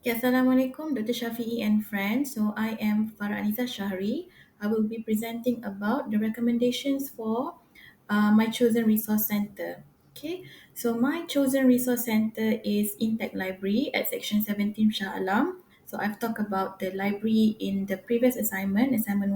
Okay, Assalamualaikum, Dr. Shafi'i and friends. So I am Farah Aniza Shahri. I will be presenting about the recommendations for my chosen resource center. Okay, so my chosen resource center is Intech Library at Section 17 Shah Alam. So I've talked about the library in the previous assignment 1.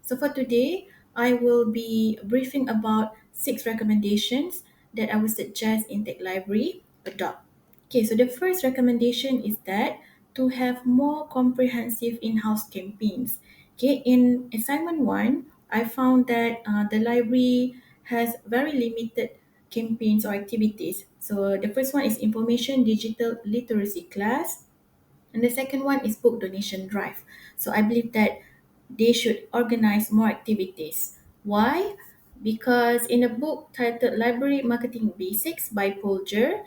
So for today, I will be briefing about 6 recommendations that I would suggest Intech Library adopt. Okay, so the first recommendation is that to have more comprehensive in-house campaigns. Okay, in assignment 1, I found that the library has very limited campaigns or activities. So the first one is information digital literacy class, and the second one is book donation drive. So I believe that they should organize more activities. Why? Because in a book titled Library Marketing Basics by Polger,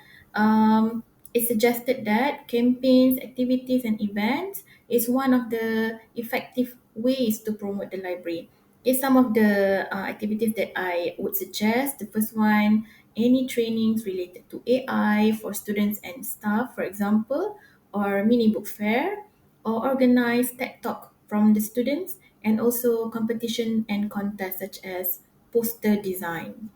it suggested that campaigns, activities, and events is one of the effective ways to promote the library. Okay, some of the activities that I would suggest. The first one, any trainings related to AI for students and staff, for example, or mini book fair, or organize TED Talk from the students, and also competition and contests such as poster design.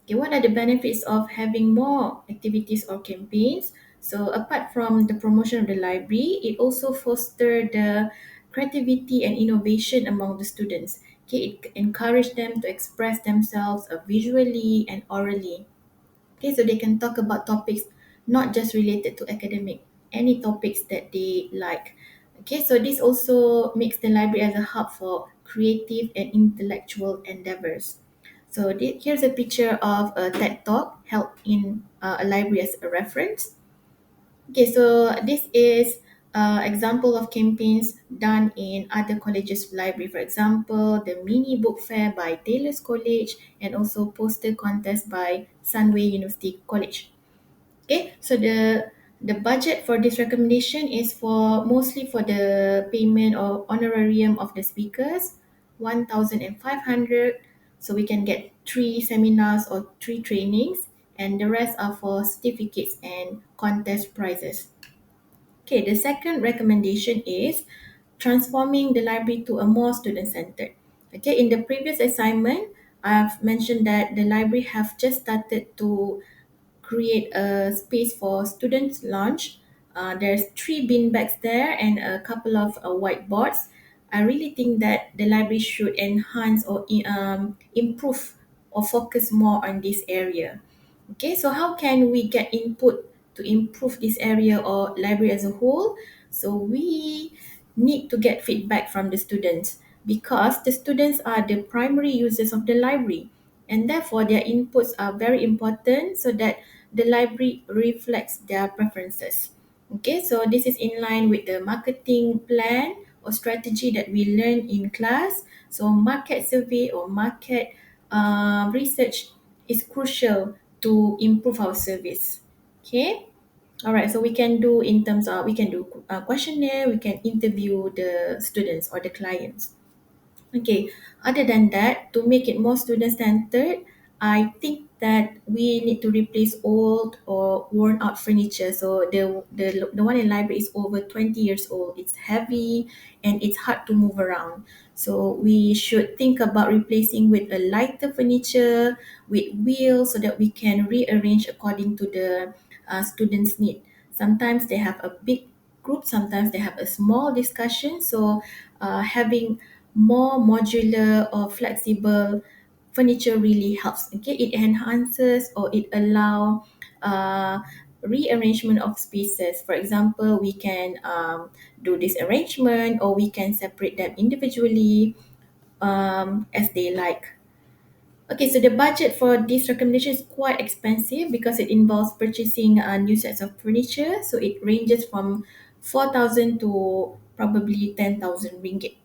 Okay, what are the benefits of having more activities or campaigns? So apart from the promotion of the library, it also foster the creativity and innovation among the students. Okay, it encourage them to express themselves visually and orally. Okay, so they can talk about topics not just related to academic, any topics that they like. Okay, so this also makes the library as a hub for creative and intellectual endeavors. So here's a picture of a TED Talk held in a library as a reference. Okay, so this is example of campaigns done in other colleges' library. For example, the mini book fair by Taylor's College and also poster contest by Sunway University College. Okay, so the budget for this recommendation is for mostly for the payment or honorarium of the speakers, 1,500. So we can get 3 seminars or 3 trainings, and the rest are for certificates and contest prizes. Okay, the second recommendation is transforming the library to a more student-centered. Okay, in the previous assignment, I've mentioned that the library have just started to create a space for students' lunch. There's 3 beanbags there and a couple of whiteboards. I really think that the library should enhance or improve or focus more on this area. Okay, so how can we get input to improve this area or library as a whole? So we need to get feedback from the students because the students are the primary users of the library, and therefore their inputs are very important so that the library reflects their preferences. Okay, so this is in line with the marketing plan or strategy that we learn in class. So market survey or market research is crucial to improve our service. Okay. All right. So we can do in terms of we can do questionnaire. We can interview the students or the clients. Okay, other than that, to make it more student centered, I think that we need to replace old or worn out furniture. So the one in library is over 20 years old. It's heavy and it's hard to move around. So we should think about replacing with a lighter furniture with wheels so that we can rearrange according to the students' need. Sometimes they have a big group, sometimes they have a small discussion. So having more modular or flexible furniture really helps. Okay, it enhances or it allow uh, rearrangement of spaces. For example, we can do this arrangement or we can separate them individually as they like. Okay, so the budget for this recommendation is quite expensive because it involves purchasing new sets of furniture. So it ranges from 4,000 to probably 10,000 ringgit.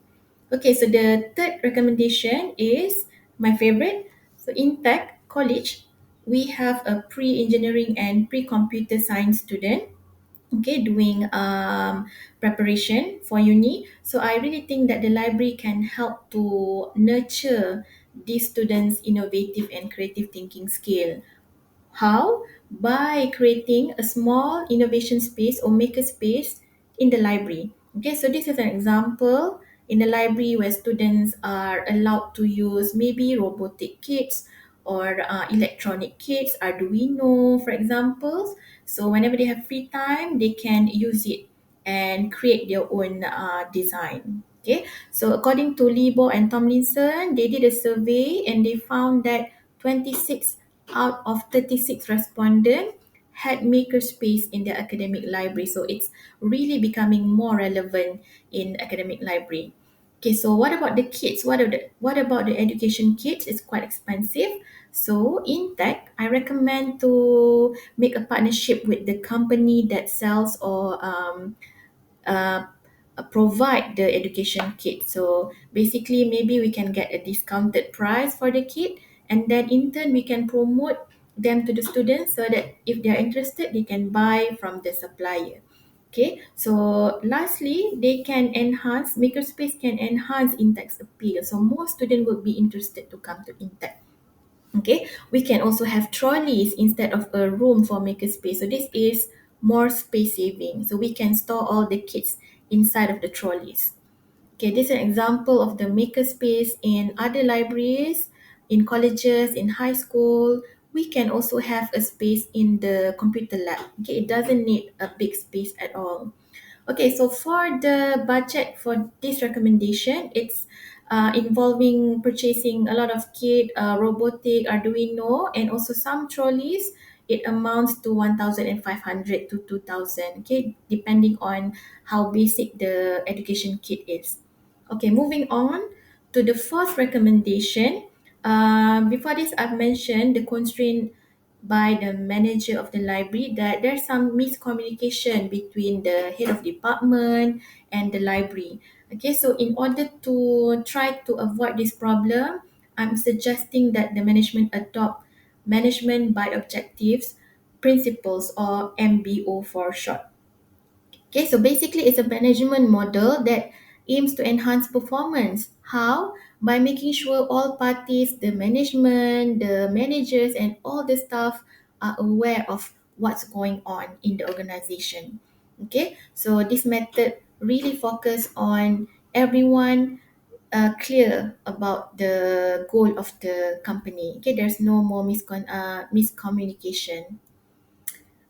Okay, so the third recommendation is my favorite. So in Tech College, we have a pre-engineering and pre-computer science student, okay, doing preparation for uni. So I really think that the library can help to nurture these students' innovative and creative thinking skill. How? by creating a small innovation space or maker space in the library. Okay, so this is an example in the library where students are allowed to use maybe robotic kits or electronic kits, Arduino, for example. So whenever they have free time, they can use it and create their own design. Okay, so according to Libo and Tomlinson, they did a survey and they found that 26 out of 36 respondents had makerspace in their academic library. So it's really becoming more relevant in academic library. Okay, so what about the kids? What about the education kits? It's quite expensive. So in tech, I recommend to make a partnership with the company that sells or uh, provide the education kit. So basically, maybe we can get a discounted price for the kit, and then in turn we can promote them to the students so that if they are interested, they can buy from the supplier. Okay, so lastly, they can enhance, makerspace can enhance Intech's appeal. So more students will be interested to come to Intech. Okay, we can also have trolleys instead of a room for makerspace. So this is more space saving. So we can store all the kits inside of the trolleys. Okay, this is an example of the makerspace in other libraries, in colleges, in high school. We can also have a space in the computer lab. Okay, it doesn't need a big space at all. Okay, so for the budget for this recommendation, it's involving purchasing a lot of kit, robotic, Arduino, and also some trolleys. It amounts to 1,500 to 2,000, okay, depending on how basic the education kit is. Okay, moving on to the fourth recommendation. Before this, I've mentioned the constraint by the manager of the library that there's some miscommunication between the head of department and the library. Okay, so in order to try to avoid this problem, I'm suggesting that the management adopt management by objectives principles, or MBO for short. Okay, so basically it's a management model that aims to enhance performance. How? By making sure all parties, the management, the managers, and all the staff are aware of what's going on in the organization. Okay, so this method really focus on everyone clear about the goal of the company. Okay, there's no more miscommunication.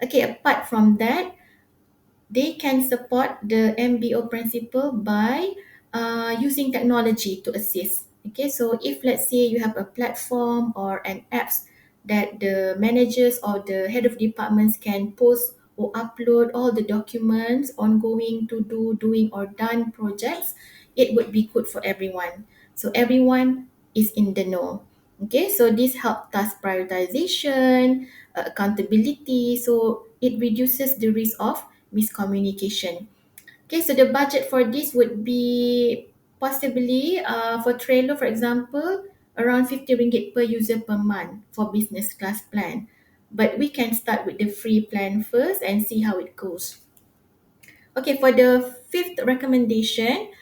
Okay, apart from that, they can support the MBO principle by using technology to assist. Okay, so if let's say you have a platform or an apps that the managers or the head of departments can post or upload all the documents ongoing to do, doing or done projects, it would be good for everyone. So everyone is in the know. Okay, so this help task prioritization, accountability. So it reduces the risk of miscommunication. Okay, so the budget for this would be possibly for Trello, for example, around 50 ringgit per user per month for business class plan. But we can start with the free plan first and see how it goes. Okay, for the fifth recommendation,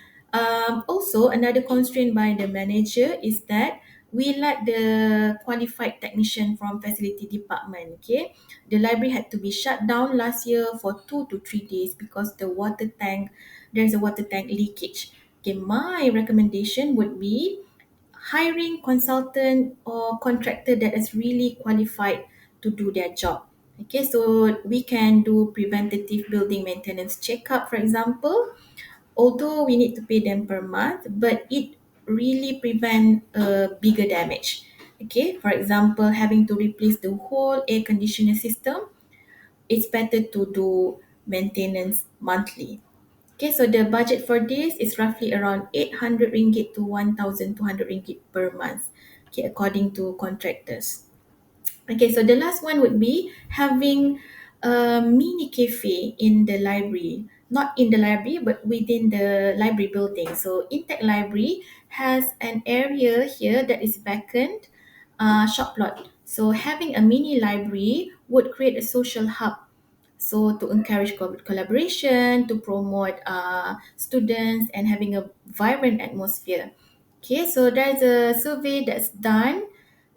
also another constraint by the manager is that we lack the qualified technician from facility department. Okay, the library had to be shut down last year for 2 to 3 days because there's a water tank leakage. Okay, my recommendation would be hiring consultant or contractor that is really qualified to do their job. Okay, so we can do preventative building maintenance checkup, for example, although we need to pay them per month, but it really prevent a bigger damage. Okay, for example, having to replace the whole air conditioner system, it's better to do maintenance monthly. Okay, so the budget for this is roughly around 800 ringgit to 1,200 ringgit per month, okay, according to contractors. Okay, so the last one would be having a mini cafe in the library, not in the library, but within the library building. So Intech Library has an area here that is vacant, shop plot. So having a mini library would create a social hub, so to encourage collaboration, to promote students and having a vibrant atmosphere. Okay, so there's a survey that's done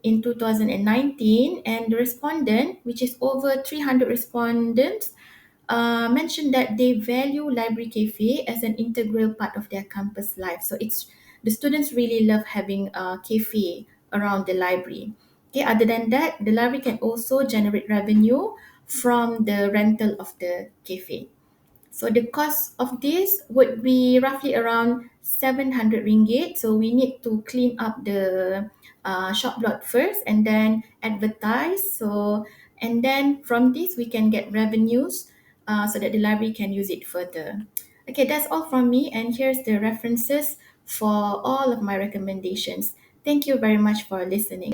in 2019, and the respondent, which is over 300 respondents, mentioned that they value library cafe as an integral part of their campus life. So it's the students really love having a cafe around the library. Okay, other than that, the library can also generate revenue from the rental of the cafe. So the cost of this would be roughly around 700 ringgit. So we need to clean up the shop lot first and then advertise. So, and then from this we can get revenues so that the library can use it further. Okay, that's all from me, and here's the references for all of my recommendations. Thank you very much for listening.